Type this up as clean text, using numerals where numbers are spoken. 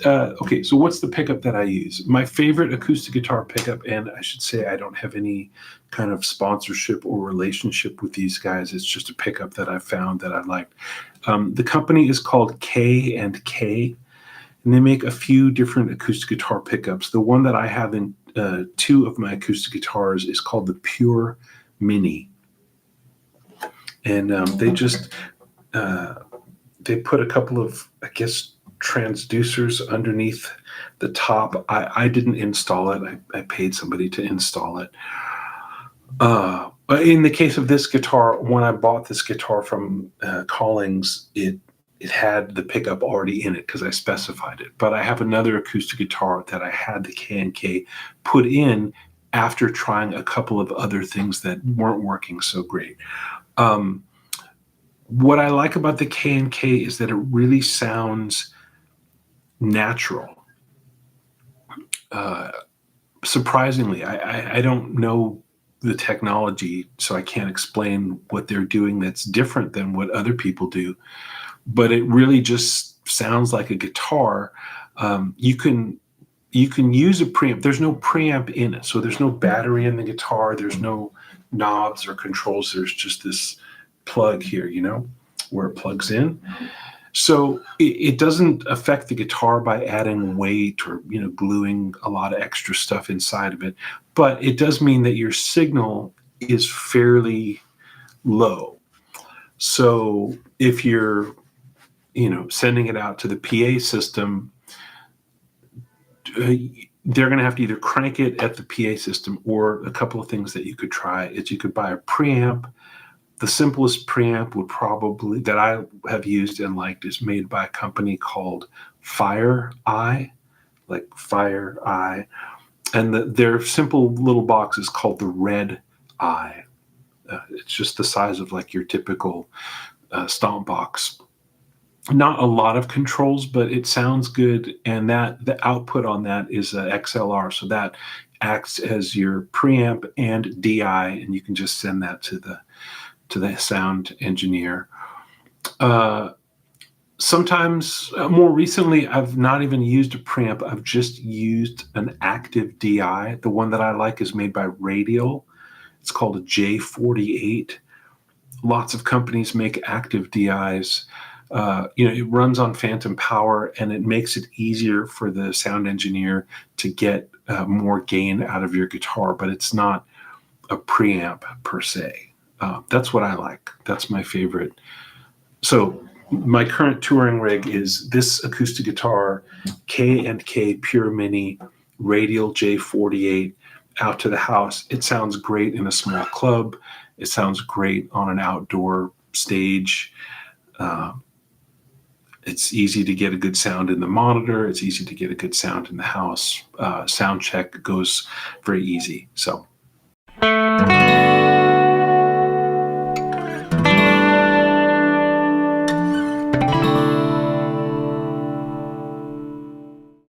Okay, so what's the pickup that I use? My favorite acoustic guitar pickup, and I should say I don't have any kind of sponsorship or relationship with these guys. It's just a pickup that I found that I liked. The company is called K&K, and they make a few different acoustic guitar pickups. The one that I have in two of my acoustic guitars is called the Pure Mini. And they put a couple of, I guess, transducers underneath the top. I didn't install it. I paid somebody to install it. But in the case of this guitar, when I bought this guitar from Collings, it had the pickup already in it because I specified it. But I have another acoustic guitar that I had the K&K put in after trying a couple of other things that weren't working so great. What I like about the K&K is that it really sounds natural. Surprisingly, I don't know the technology, so I can't explain what they're doing that's different than what other people do, but it really just sounds like a guitar. You can use a preamp. There's no preamp in it, so there's no battery in the guitar. There's no knobs or controls. There's just this plug here, where it plugs in. So it doesn't affect the guitar by adding weight or, gluing a lot of extra stuff inside of it. But it does mean that your signal is fairly low. So if you're, sending it out to the PA system, they're going to have to either crank it at the PA system, or a couple of things that you could try is you could buy a preamp. The simplest preamp would probably, that I have used and liked, is made by a company called Fire Eye, like Fire Eye. And their simple little box is called the Red Eye. It's just the size of like your typical stomp box. Not a lot of controls, but it sounds good. And the output on that is a XLR. So that acts as your preamp and DI, and you can just send that to the sound engineer. Sometimes, more recently, I've not even used a preamp. I've just used an active DI. The one that I like is made by Radial. It's called a J48. Lots of companies make active DIs. It runs on phantom power, and it makes it easier for the sound engineer to get more gain out of your guitar, but it's not a preamp per se. That's what I like. That's my favorite. So my current touring rig is this acoustic guitar, K&K Pure Mini, Radial J48, out to the house. It sounds great in a small club. It sounds great on an outdoor stage. It's easy to get a good sound in the monitor. It's easy to get a good sound in the house. Sound check goes very easy. So.